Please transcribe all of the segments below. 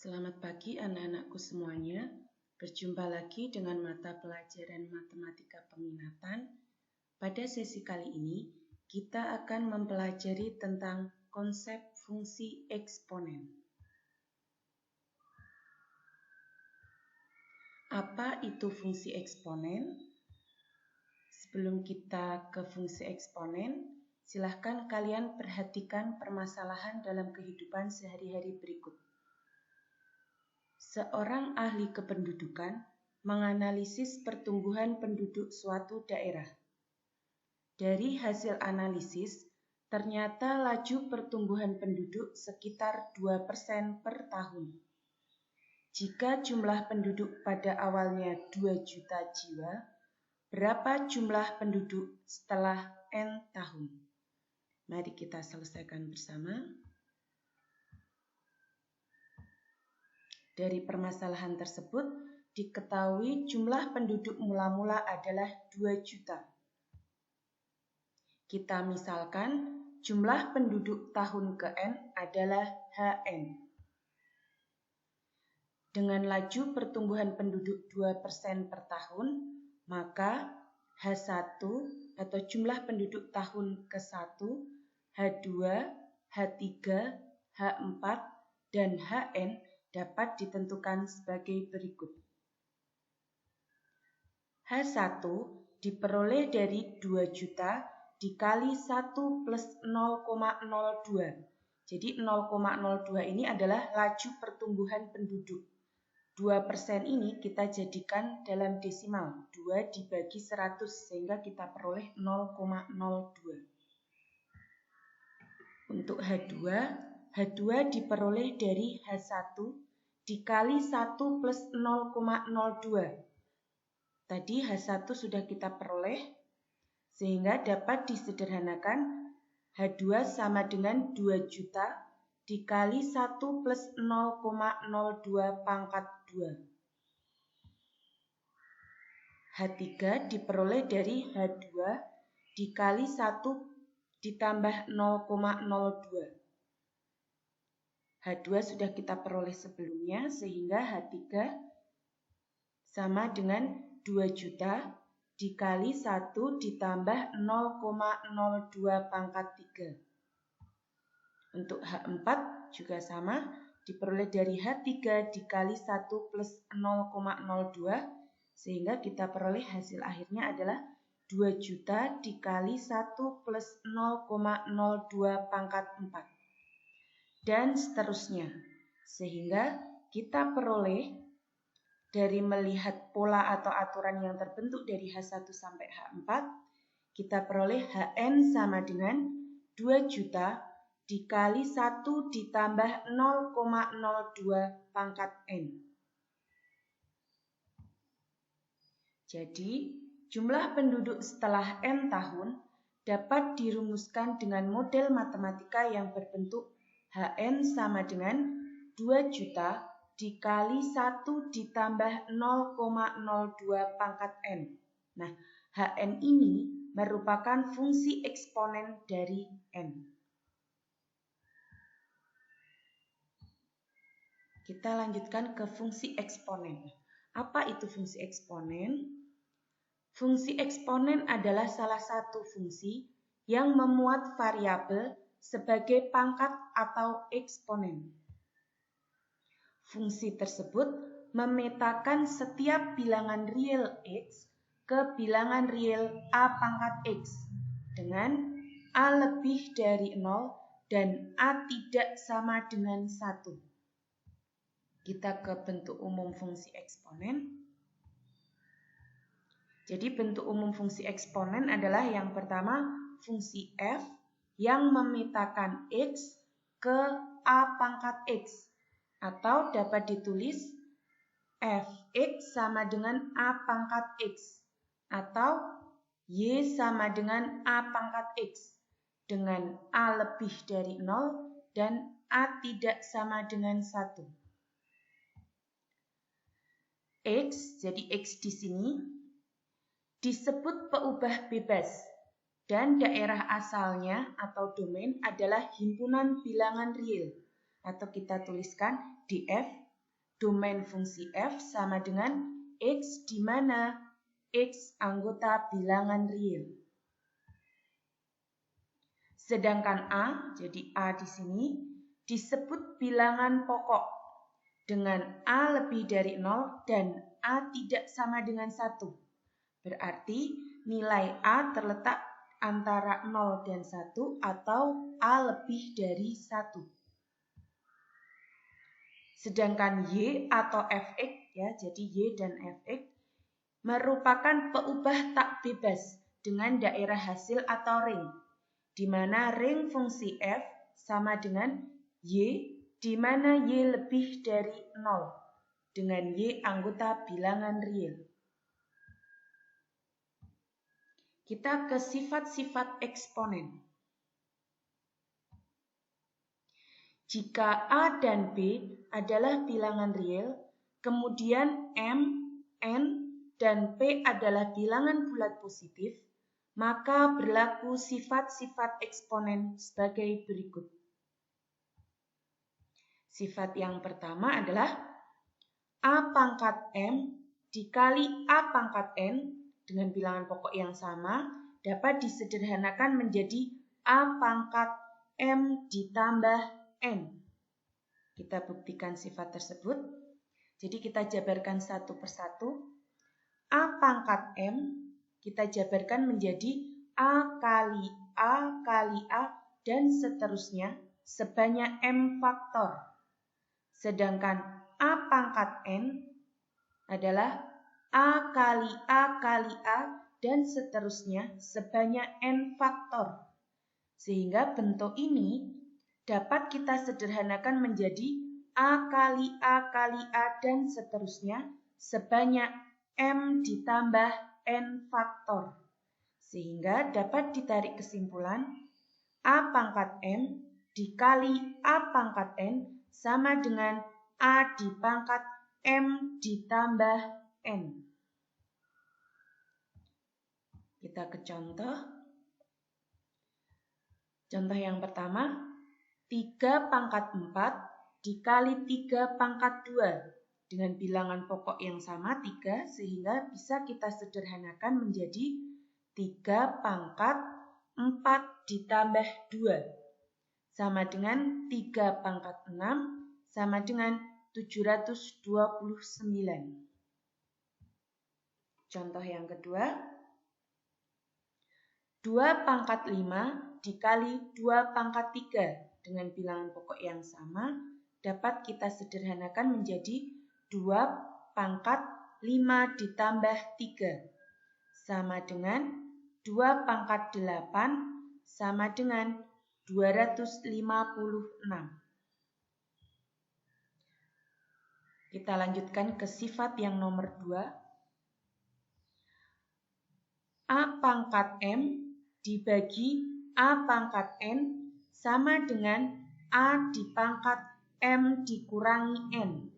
Selamat pagi anak-anakku semuanya. Berjumpa lagi dengan mata pelajaran matematika peminatan. Pada sesi kali ini, kita akan mempelajari tentang konsep fungsi eksponen. Apa itu fungsi eksponen? Sebelum kita ke fungsi eksponen, silahkan kalian perhatikan permasalahan dalam kehidupan sehari-hari berikut. Seorang ahli kependudukan menganalisis pertumbuhan penduduk suatu daerah. Dari hasil analisis, ternyata laju pertumbuhan penduduk sekitar 2% per tahun. Jika jumlah penduduk pada awalnya 2 juta jiwa, berapa jumlah penduduk setelah N tahun? Mari kita selesaikan bersama. Dari permasalahan tersebut, diketahui jumlah penduduk mula-mula adalah 2 juta. Kita misalkan jumlah penduduk tahun ke N adalah HN. Dengan laju pertumbuhan penduduk 2% per tahun, maka H1 atau jumlah penduduk tahun ke-1, H2, H3, H4, dan HN dapat ditentukan sebagai berikut. H1 diperoleh dari 2 juta dikali 1 plus 0,02. Jadi 0,02 ini adalah laju pertumbuhan penduduk. 2% ini kita jadikan dalam desimal. 2 dibagi 100 sehingga kita peroleh 0,02. Untuk H2 diperoleh dari H1 dikali 1 plus 0,02. Tadi H1 sudah kita peroleh, sehingga dapat disederhanakan H2 sama dengan 2 juta dikali 1 plus 0,02 pangkat 2. H3 diperoleh dari H2 dikali 1 ditambah 0,02. H2 sudah kita peroleh sebelumnya, sehingga H3 sama dengan 2 juta dikali 1 ditambah 0,02 pangkat 3. Untuk H4 juga sama, diperoleh dari H3 dikali 1 plus 0,02, sehingga kita peroleh hasil akhirnya adalah 2 juta dikali 1 plus 0,02 pangkat 4. Dan seterusnya, sehingga kita peroleh dari melihat pola atau aturan yang terbentuk dari H1 sampai H4, kita peroleh HN sama dengan 2 juta dikali 1 ditambah 0,02 pangkat N. Jadi, jumlah penduduk setelah N tahun dapat dirumuskan dengan model matematika yang berbentuk HN sama dengan 2 juta dikali 1 ditambah 0,02 pangkat N. Nah, HN ini merupakan fungsi eksponen dari N. Kita lanjutkan ke fungsi eksponen. Apa itu fungsi eksponen? Fungsi eksponen adalah salah satu fungsi yang memuat variabel sebagai pangkat atau eksponen. Fungsi tersebut memetakan setiap bilangan real X ke bilangan real A pangkat X dengan A lebih dari 0 dan A tidak sama dengan 1. Kita ke bentuk umum fungsi eksponen. Jadi bentuk umum fungsi eksponen adalah yang pertama fungsi f yang memetakan X ke A pangkat X, atau dapat ditulis fx sama dengan A pangkat X, atau y sama dengan A pangkat X dengan A lebih dari 0 dan A tidak sama dengan 1. X, jadi X di sini disebut peubah bebas dan daerah asalnya atau domain adalah himpunan bilangan real, atau kita tuliskan df domain fungsi f sama dengan x di mana x anggota bilangan real. Sedangkan A, jadi A di sini, disebut bilangan pokok dengan A lebih dari 0 dan A tidak sama dengan 1. Berarti nilai A terletak antara 0 dan 1 atau A lebih dari 1. Sedangkan Y atau Fx, ya, jadi Y dan Fx merupakan peubah tak bebas dengan daerah hasil atau ring, di mana ring fungsi f sama dengan y, di mana y lebih dari 0, dengan y anggota bilangan real. Kita ke sifat-sifat eksponen. Jika A dan B adalah bilangan real, kemudian M, N, dan P adalah bilangan bulat positif, maka berlaku sifat-sifat eksponen sebagai berikut. Sifat yang pertama adalah A pangkat M dikali A pangkat N dengan bilangan pokok yang sama dapat disederhanakan menjadi A pangkat M ditambah N. Kita buktikan sifat tersebut. Jadi kita jabarkan satu persatu. A pangkat M kita jabarkan menjadi A kali A kali A dan seterusnya sebanyak M faktor. Sedangkan A pangkat N adalah A kali A kali A dan seterusnya sebanyak N faktor. Sehingga bentuk ini dapat kita sederhanakan menjadi A kali A kali A dan seterusnya sebanyak M ditambah N faktor. Sehingga dapat ditarik kesimpulan A pangkat M dikali A pangkat N sama dengan A di pangkat M ditambah N. Kita ke contoh. Contoh yang pertama, 3 pangkat 4 dikali 3 pangkat 2 dengan bilangan pokok yang sama 3 sehingga bisa kita sederhanakan menjadi 3 pangkat 4 ditambah 2 sama dengan 3 pangkat 6 sama dengan 729. Contoh yang kedua, 2 pangkat 5 dikali 2 pangkat 3 dengan bilangan pokok yang sama dapat kita sederhanakan menjadi 2 pangkat 5 ditambah 3 sama dengan 2 pangkat 8 sama dengan 256. Kita lanjutkan ke sifat yang nomor 2. A pangkat M dibagi A pangkat N sama dengan A di pangkat M dikurangi N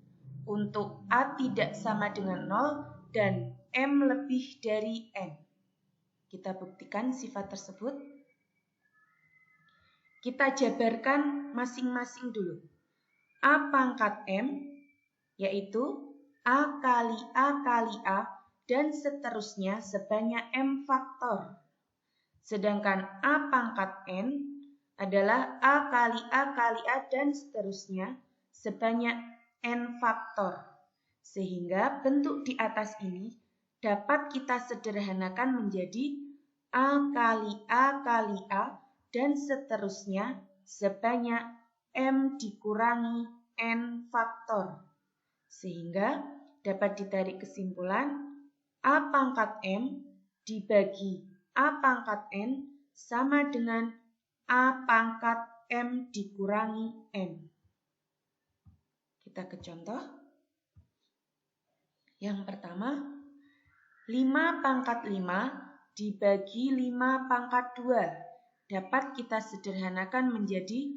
untuk A tidak sama dengan 0 dan M lebih dari N. Kita buktikan sifat tersebut. Kita jabarkan masing-masing dulu. A pangkat M yaitu A kali A kali A dan seterusnya sebanyak M faktor. Sedangkan A pangkat N adalah A kali A kali A dan seterusnya sebanyak N faktor. Sehingga bentuk di atas ini dapat kita sederhanakan menjadi A kali A kali A dan seterusnya sebanyak M dikurangi N faktor. Sehingga dapat ditarik kesimpulan A pangkat M dibagi A pangkat N sama dengan A pangkat M dikurangi N. Kita ke contoh. Yang pertama, 5 pangkat 5 dibagi 5 pangkat 2 dapat kita sederhanakan menjadi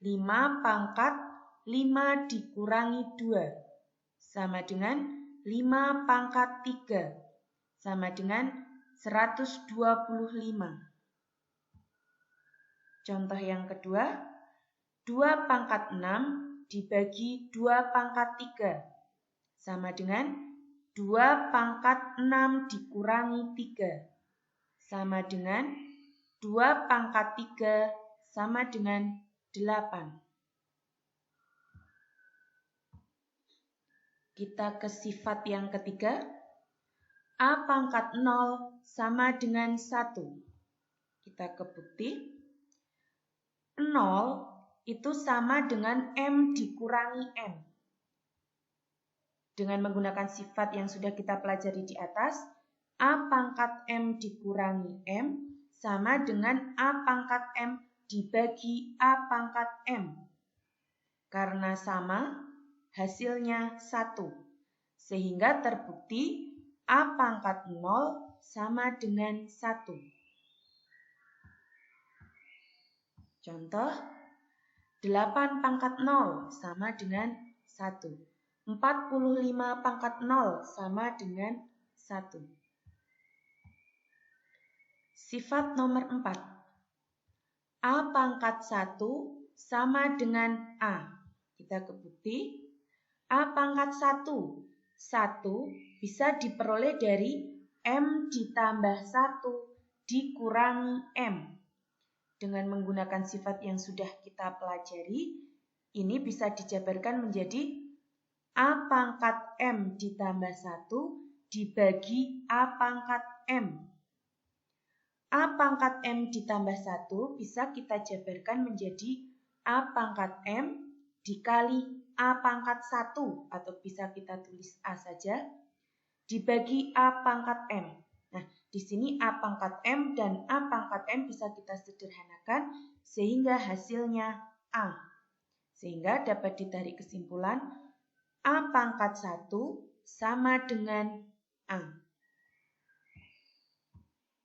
5 pangkat 5 dikurangi 2 sama dengan 5 pangkat 3 sama dengan 125. Contoh yang kedua, 2 pangkat 6 dibagi 2 pangkat sama dengan 2 pangkat 6 dikurangi 3 sama dengan 2 pangkat 3 sama dengan 8. Kita ke sifat yang ketiga. A pangkat 0 sama dengan 1. Kita ke bukti. 0 itu sama dengan M dikurangi M. Dengan menggunakan sifat yang sudah kita pelajari di atas, A pangkat M dikurangi M sama dengan A pangkat M dibagi A pangkat M. Karena sama, hasilnya 1. Sehingga terbukti A pangkat 0 sama dengan 1. Contoh, 8 pangkat 0 sama dengan 1. 45 pangkat 0 sama dengan 1. Sifat nomor 4. A pangkat 1 sama dengan A. Kita ke bukti. A pangkat 1. 1 bisa diperoleh dari M ditambah 1 dikurangi M. Dengan menggunakan sifat yang sudah kita pelajari, ini bisa dijabarkan menjadi A pangkat M ditambah 1 dibagi A pangkat M. A pangkat M ditambah 1 bisa kita jabarkan menjadi A pangkat M dikali A pangkat 1 atau bisa kita tulis A saja dibagi A pangkat M. Nah, di sini A pangkat M dan A pangkat M bisa kita sederhanakan sehingga hasilnya A. Sehingga dapat ditarik kesimpulan A pangkat 1 sama dengan A.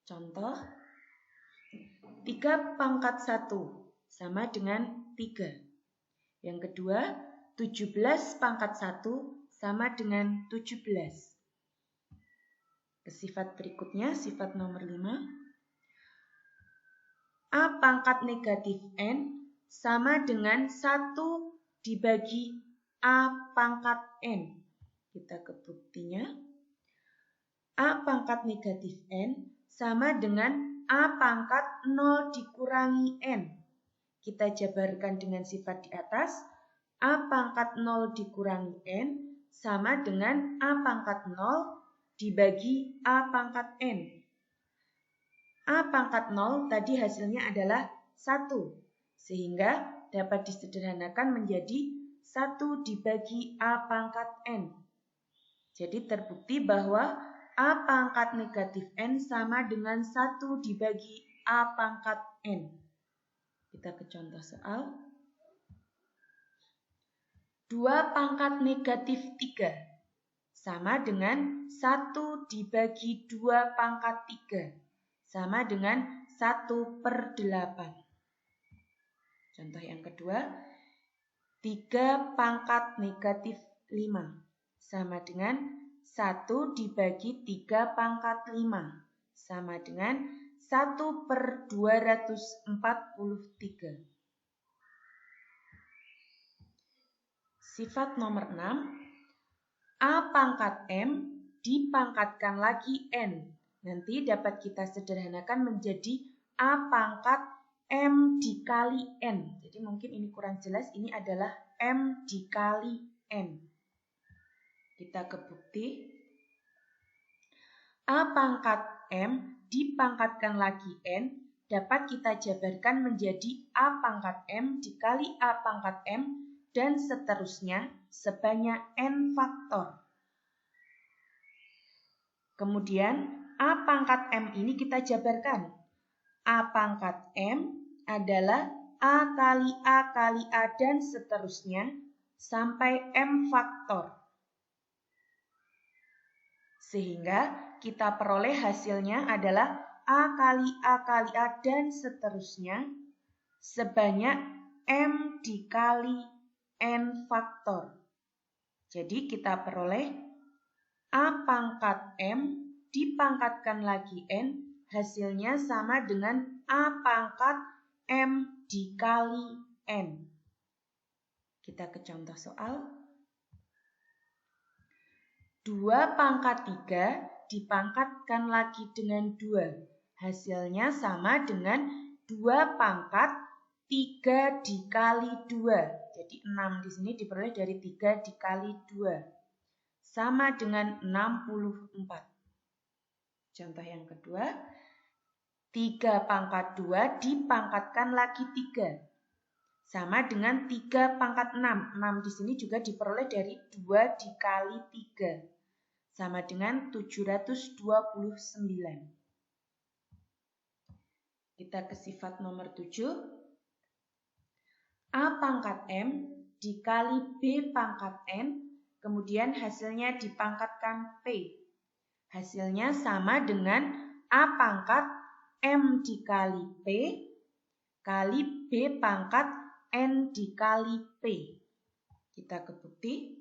Contoh, 3 pangkat 1 sama dengan 3. Yang kedua, 17 pangkat 1 sama dengan 17. Ke sifat berikutnya, sifat nomor 5. A pangkat negatif N sama dengan 1 dibagi A pangkat N. Kita ke buktinya. A pangkat negatif N sama dengan A pangkat 0 dikurangi N. Kita jabarkan dengan sifat di atas. A pangkat 0 dikurangi N sama dengan A pangkat 0 dibagi A pangkat N. A pangkat 0 tadi hasilnya adalah 1. Sehingga dapat disederhanakan menjadi 1 dibagi A pangkat N. Jadi terbukti bahwa A pangkat negatif N sama dengan 1 dibagi A pangkat N. Kita ke contoh soal. 2 pangkat negatif 3 sama dengan 1 dibagi 2 pangkat 3 sama dengan 1/8. Contoh yang kedua, 3 pangkat negatif 5 sama dengan 1 dibagi 3 pangkat 5 sama dengan 1/243. Sifat nomor 6. A pangkat M dipangkatkan lagi N. Nanti dapat kita sederhanakan menjadi A pangkat M dikali N. Jadi mungkin ini kurang jelas, ini adalah M dikali N. Kita ke bukti. A pangkat M dipangkatkan lagi N dapat kita jabarkan menjadi A pangkat M dikali A pangkat M dan seterusnya sebanyak N faktor. Kemudian A pangkat M ini kita jabarkan. A pangkat M adalah A kali A kali A dan seterusnya sampai M faktor. Sehingga kita peroleh hasilnya adalah A kali A kali A dan seterusnya sebanyak M dikali N faktor. Jadi kita peroleh A pangkat M dipangkatkan lagi N, hasilnya sama dengan A pangkat M dikali N. Kita ke contoh soal. 2 pangkat 3 dipangkatkan lagi dengan 2. Hasilnya sama dengan 2 pangkat 3 dikali 2. Jadi 6 di sini diperoleh dari 3 dikali 2. Sama dengan 64. Contoh yang kedua, 3 pangkat 2 dipangkatkan lagi 3. Sama dengan 3 pangkat 6. 6 di sini juga diperoleh dari 2 dikali 3. Sama dengan 729. Kita ke sifat nomor 7. A pangkat M dikali B pangkat N, kemudian hasilnya dipangkatkan P. Hasilnya sama dengan A pangkat M dikali P kali B pangkat N dikali P. Kita ke bukti.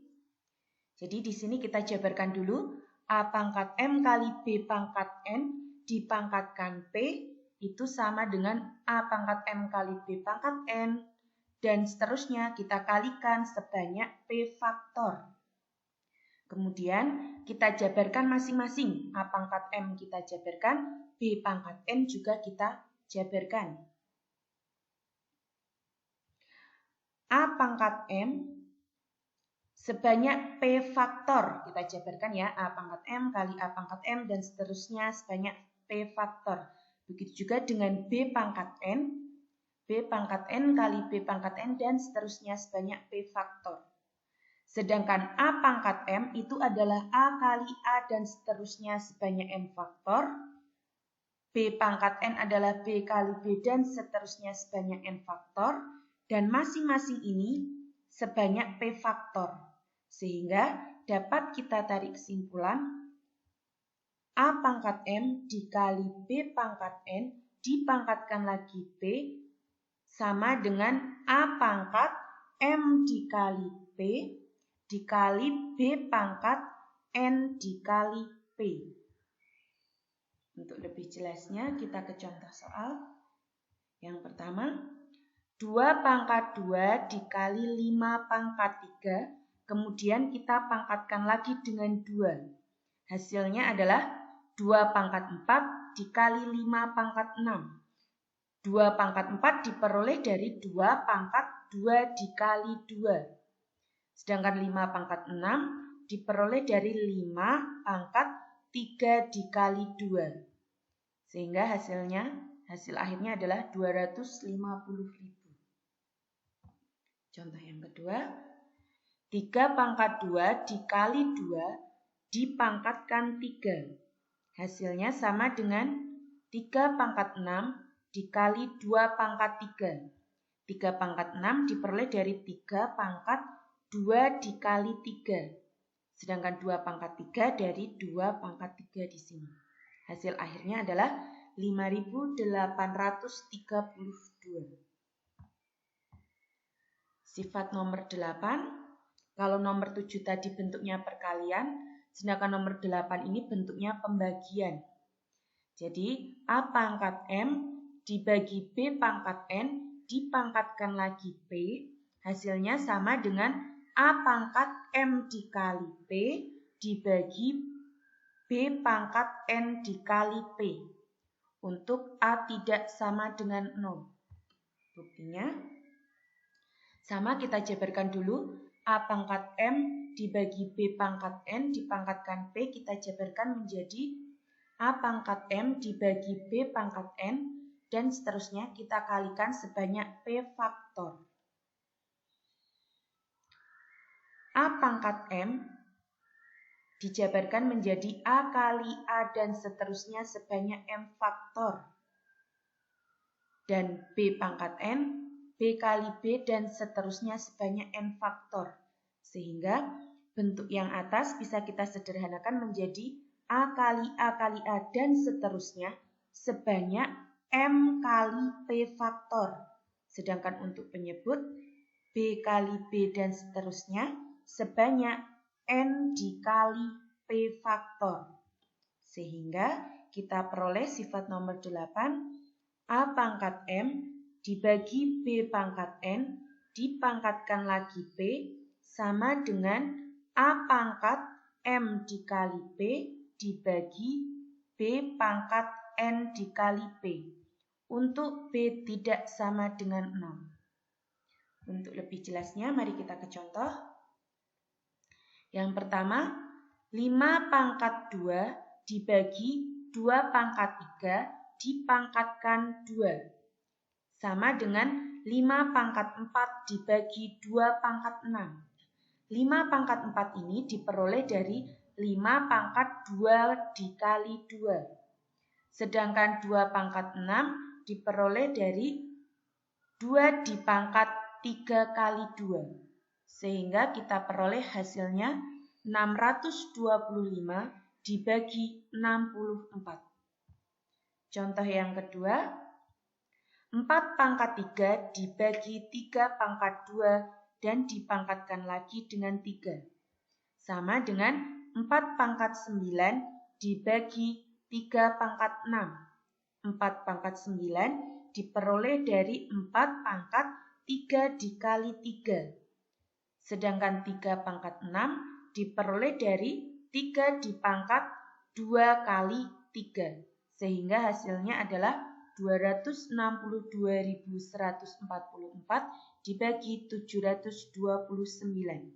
Jadi di sini kita jabarkan dulu. A pangkat M kali B pangkat N dipangkatkan P itu sama dengan A pangkat M kali B pangkat N. Dan seterusnya kita kalikan sebanyak P faktor. Kemudian kita jabarkan masing-masing. A pangkat M kita jabarkan, B pangkat N juga kita jabarkan. A pangkat M sebanyak P faktor. Kita jabarkan ya, A pangkat M kali A pangkat M dan seterusnya sebanyak P faktor. Begitu juga dengan B pangkat N. B pangkat N kali B pangkat N dan seterusnya sebanyak P faktor. Sedangkan A pangkat M itu adalah A kali A dan seterusnya sebanyak M faktor. B pangkat N adalah B kali B dan seterusnya sebanyak N faktor. Dan masing-masing ini sebanyak P faktor. Sehingga dapat kita tarik kesimpulan A pangkat M dikali B pangkat N dipangkatkan lagi P sama dengan A pangkat M dikali P dikali B pangkat N dikali P. Untuk lebih jelasnya kita ke contoh soal. Yang pertama, 2 pangkat 2 dikali 5 pangkat 3, kemudian kita pangkatkan lagi dengan 2. Hasilnya adalah 2 pangkat 4 dikali 5 pangkat 6. 2 pangkat 4 diperoleh dari 2 pangkat 2 dikali 2. Sedangkan 5 pangkat 6 diperoleh dari 5 pangkat 3 dikali 2. Sehingga hasil akhirnya adalah 250.000. Contoh yang kedua, 3 pangkat 2 dikali 2 dipangkatkan 3. Hasilnya sama dengan 3 pangkat 6 dikali 2 pangkat 3. 3 pangkat 6 diperoleh dari 3 pangkat 2 dikali 3. Sedangkan 2 pangkat 3 dari 2 pangkat 3 di sini. Hasil akhirnya adalah 5.832. Sifat nomor 8, kalau nomor 7 tadi bentuknya perkalian, sedangkan nomor 8 ini bentuknya pembagian. Jadi A pangkat M dibagi B pangkat N dipangkatkan lagi P, hasilnya sama dengan A pangkat M dikali P dibagi B pangkat N dikali P. Untuk A tidak sama dengan 0. Buktinya, sama kita jabarkan dulu. A pangkat M dibagi B pangkat N dipangkatkan P kita jabarkan menjadi A pangkat M dibagi B pangkat N dan seterusnya kita kalikan sebanyak P faktor. A pangkat M dijabarkan menjadi A kali A dan seterusnya sebanyak M faktor. Dan B pangkat N B kali B dan seterusnya sebanyak N faktor. Sehingga bentuk yang atas bisa kita sederhanakan menjadi A kali A kali A dan seterusnya sebanyak M kali P faktor. Sedangkan untuk penyebut B kali B dan seterusnya sebanyak N dikali P faktor. Sehingga kita peroleh sifat nomor 8, A pangkat M dibagi B pangkat N dipangkatkan lagi P sama dengan A pangkat M dikali P dibagi B pangkat N dikali P. Untuk B tidak sama dengan 0. Untuk lebih jelasnya, mari kita ke contoh. Yang pertama, 5 pangkat 2 dibagi 2 pangkat 3 dipangkatkan 2. Sama dengan 5 pangkat 4 dibagi 2 pangkat 6. 5 pangkat 4 ini diperoleh dari 5 pangkat 2 dikali 2. Sedangkan 2 pangkat 6 diperoleh dari 2 dipangkat 3 kali 2. Sehingga kita peroleh hasilnya 625 dibagi 64. Contoh yang kedua, 4 pangkat 3 dibagi 3 pangkat 2 dan dipangkatkan lagi dengan 3. Sama dengan 4 pangkat 9 dibagi 3 pangkat 6. 4 pangkat 9 diperoleh dari 4 pangkat 3 dikali 3. Sedangkan 3 pangkat 6 diperoleh dari 3 dipangkat 2 kali 3. Sehingga hasilnya adalah 262.144 dibagi 729.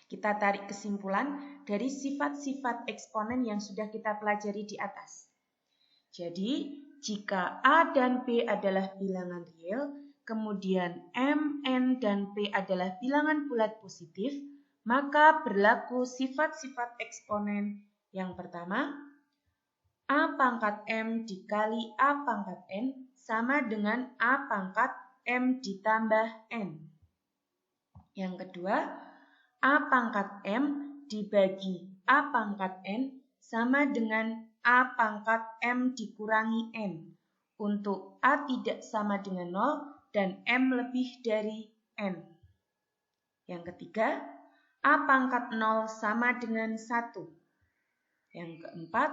Kita tarik kesimpulan dari sifat-sifat eksponen yang sudah kita pelajari di atas. Jadi, jika A dan B adalah bilangan real, kemudian M, N, dan P adalah bilangan bulat positif, maka berlaku sifat-sifat eksponen. Yang pertama, A pangkat M dikali A pangkat N sama dengan A pangkat M ditambah N. Yang kedua, A pangkat M dibagi A pangkat N sama dengan A pangkat M dikurangi N. Untuk A tidak sama dengan 0 dan M lebih dari N. Yang ketiga, A pangkat 0 sama dengan 1. Yang keempat,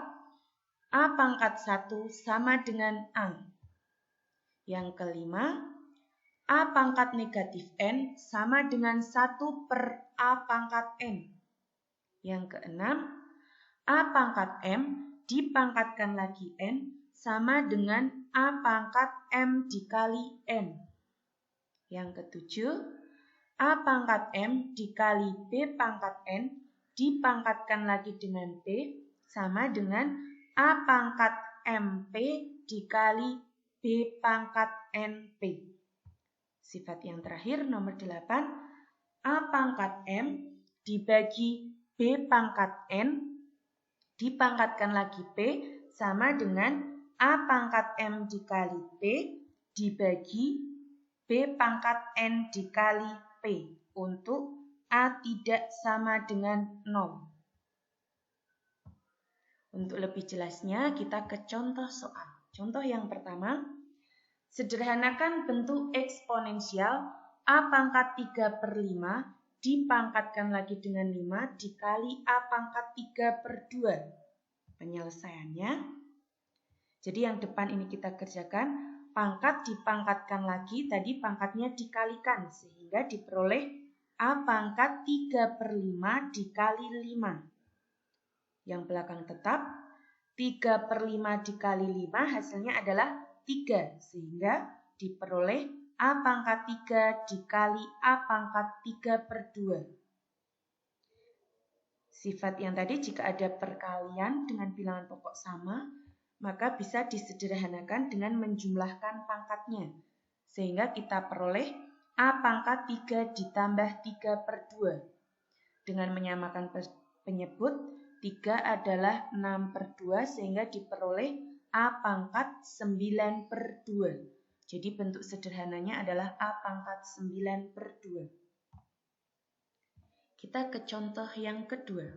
A pangkat 1 sama dengan A. Yang kelima, A pangkat negatif N sama dengan 1 per A pangkat N. Yang keenam, A pangkat M dipangkatkan lagi N sama dengan A pangkat M dikali N. Yang ketujuh, A pangkat M dikali B pangkat N dipangkatkan lagi dengan P sama dengan A pangkat MP dikali B pangkat NP. Sifat yang terakhir nomor 8, A pangkat M dibagi B pangkat N dipangkatkan lagi P sama dengan A pangkat M dikali P dibagi B pangkat N dikali P untuk A tidak sama dengan 0. Untuk lebih jelasnya kita ke contoh soal. Contoh yang pertama, sederhanakan bentuk eksponensial A pangkat 3 per 5 dipangkatkan lagi dengan 5 dikali A pangkat 3 per 2. Penyelesaiannya, jadi yang depan ini kita kerjakan, pangkat dipangkatkan lagi, tadi pangkatnya dikalikan, sehingga diperoleh A pangkat 3 per 5 dikali 5. Yang belakang tetap, 3 per 5 dikali 5 hasilnya adalah 3, sehingga diperoleh A pangkat 3 dikali A pangkat 3 per 2. Sifat yang tadi jika ada perkalian dengan bilangan pokok sama, maka bisa disederhanakan dengan menjumlahkan pangkatnya. Sehingga kita peroleh A pangkat 3 ditambah 3 per 2. Dengan menyamakan penyebut, 3 adalah 6 per 2 sehingga diperoleh A pangkat 9 per 2. Jadi bentuk sederhananya adalah A pangkat 9 per 2. Kita ke contoh yang kedua.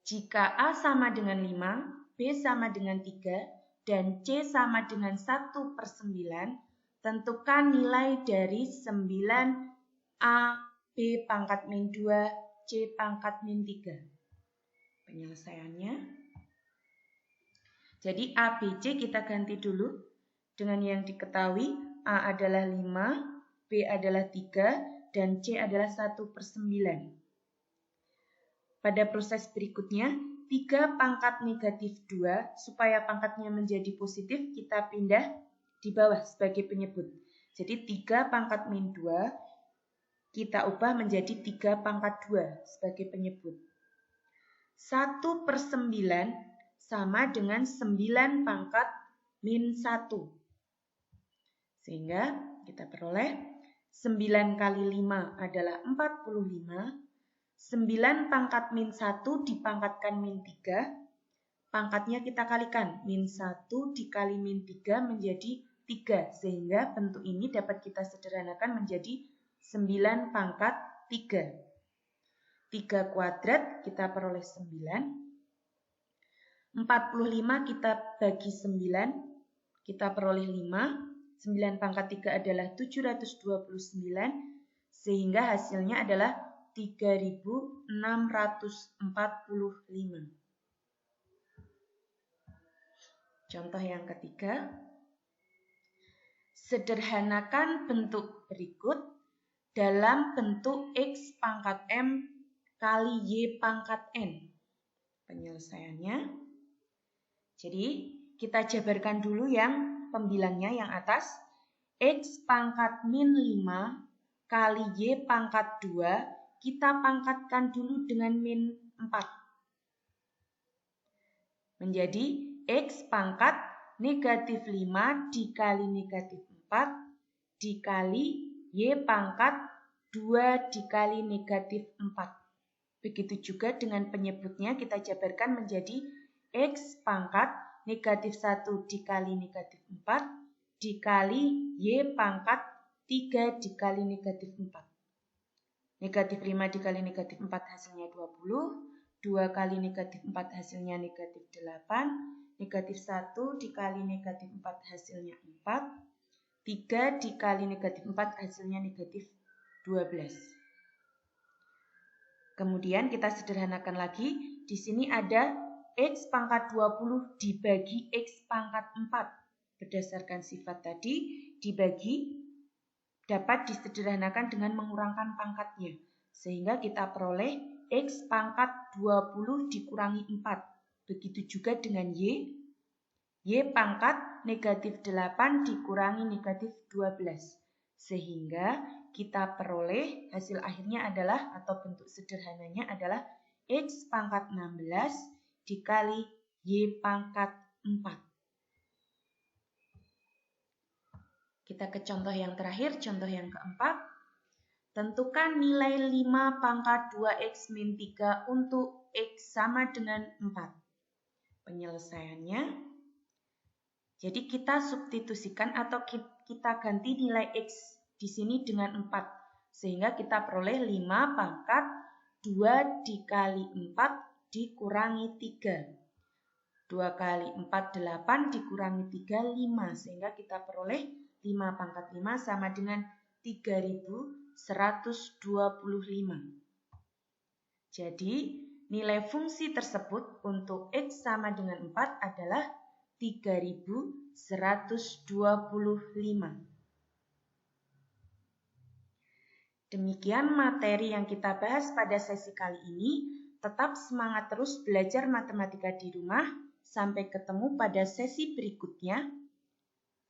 Jika A sama dengan 5, B sama dengan 3, dan C sama dengan 1 per 9, tentukan nilai dari 9A B pangkat min 2, C pangkat min 3. Penyelesaiannya, jadi A, B, C kita ganti dulu dengan yang diketahui. A adalah 5, B adalah 3, dan C adalah 1/9. Pada proses berikutnya, 3 pangkat negatif 2, supaya pangkatnya menjadi positif, kita pindah di bawah sebagai penyebut. Jadi 3 pangkat min 2, kita ubah menjadi 3 pangkat 2 sebagai penyebut. 1/9 sama dengan 9 pangkat min 1. Sehingga kita peroleh 9 kali 5 adalah 45. 9 pangkat min 1 dipangkatkan min 3. Pangkatnya kita kalikan. Min 1 dikali min 3 menjadi 3. Sehingga bentuk ini dapat kita sederhanakan menjadi 9 pangkat 3. 3 kuadrat kita peroleh 9. 45 kita bagi 9. Kita peroleh 5. 9 pangkat 3 adalah 729. Sehingga hasilnya adalah 3645. Contoh yang ketiga. Sederhanakan bentuk berikut dalam bentuk X pangkat M kali Y pangkat N. Penyelesaiannya. Jadi, kita jabarkan dulu yang pembilangnya yang atas. X pangkat min 5 kali Y pangkat 2, kita pangkatkan dulu dengan min 4. Menjadi X pangkat negatif 5 dikali negatif 4 dikali Y pangkat 2 dikali negatif 4. Begitu juga dengan penyebutnya kita jabarkan menjadi X pangkat negatif 1 dikali negatif 4 dikali Y pangkat 3 dikali negatif 4. Negatif 5 dikali negatif 4 hasilnya 20. 2 kali negatif 4 hasilnya negatif 8. Negatif 1 dikali negatif 4 hasilnya 4. 3 dikali negatif 4 hasilnya negatif 12. Kemudian kita sederhanakan lagi. Di sini ada X pangkat 20 dibagi X pangkat 4. Berdasarkan sifat tadi, dibagi dapat disederhanakan dengan mengurangkan pangkatnya. Sehingga kita peroleh X pangkat 20 dikurangi 4. Begitu juga dengan Y. Y pangkat negatif 8 dikurangi negatif 12. Sehingga kita peroleh hasil akhirnya adalah, atau bentuk sederhananya adalah X pangkat 16 dikali Y pangkat 4. Kita ke contoh yang terakhir, contoh yang keempat. Tentukan nilai 5 pangkat 2X min 3 untuk X sama dengan 4. Penyelesaiannya. Jadi kita substitusikan atau kita ganti nilai X di sini dengan 4. Sehingga kita peroleh 5 pangkat 2 dikali 4 dikurangi 3. 2 kali 4, 8 dikurangi 3, 5. Sehingga kita peroleh 5 pangkat 5 sama dengan 3125. Jadi nilai fungsi tersebut untuk X sama dengan 4 adalah 3125. Demikian materi yang kita bahas pada sesi kali ini. Tetap semangat terus belajar matematika di rumah. Sampai ketemu pada sesi berikutnya.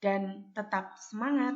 Dan tetap semangat!